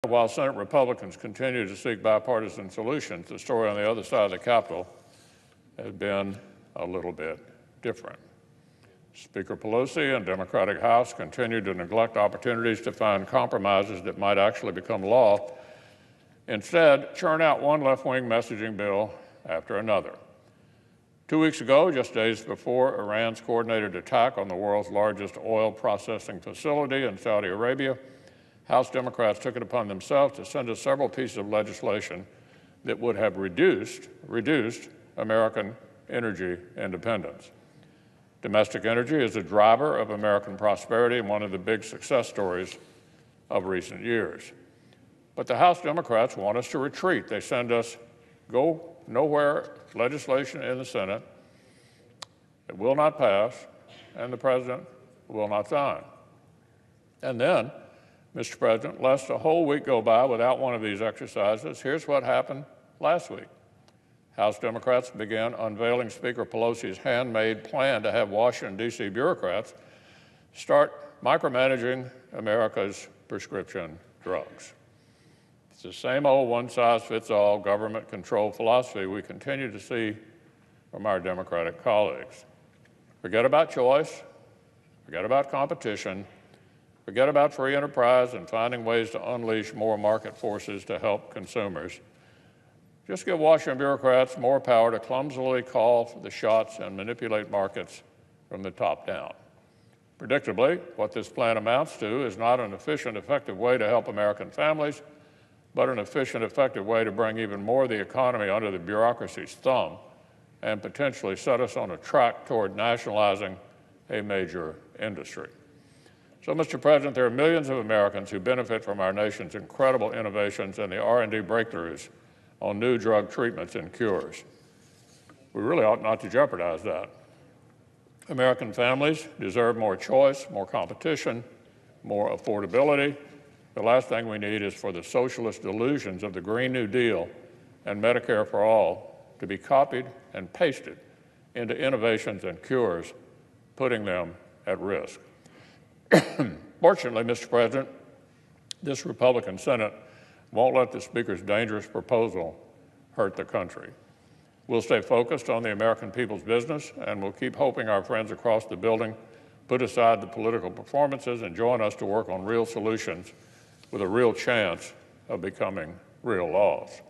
While Senate Republicans continue to seek bipartisan solutions, the story on the other side of the Capitol has been a little bit different. Speaker Pelosi and Democratic House continue to neglect opportunities to find compromises that might actually become law. Instead, churn out one left-wing messaging bill after another. 2 weeks ago, just days before Iran's coordinated attack on the world's largest oil processing facility in Saudi Arabia, House Democrats took it upon themselves to send us several pieces of legislation that would have reduced American energy independence. Domestic energy is a driver of American prosperity and one of the big success stories of recent years. But the House Democrats want us to retreat. They send us go nowhere legislation in the Senate. It will not pass, and the President will not sign. And then, Mr. President, lest a whole week go by without one of these exercises, here's what happened last week. House Democrats began unveiling Speaker Pelosi's handmade plan to have Washington, D.C. bureaucrats start micromanaging America's prescription drugs. It's the same old one-size-fits-all government control philosophy we continue to see from our Democratic colleagues. Forget about choice, forget about competition, forget about free enterprise and finding ways to unleash more market forces to help consumers. Just give Washington bureaucrats more power to clumsily call for the shots and manipulate markets from the top down. Predictably, what this plan amounts to is not an efficient, effective way to help American families, but an efficient, effective way to bring even more of the economy under the bureaucracy's thumb and potentially set us on a track toward nationalizing a major industry. So, Mr. President, there are millions of Americans who benefit from our nation's incredible innovations and the R&D breakthroughs on new drug treatments and cures. We really ought not to jeopardize that. American families deserve more choice, more competition, more affordability. The last thing we need is for the socialist delusions of the Green New Deal and Medicare for All to be copied and pasted into innovations and cures, putting them at risk. Fortunately, Mr. President, this Republican Senate won't let the Speaker's dangerous proposal hurt the country. We'll stay focused on the American people's business, and we'll keep hoping our friends across the building put aside the political performances and join us to work on real solutions with a real chance of becoming real laws.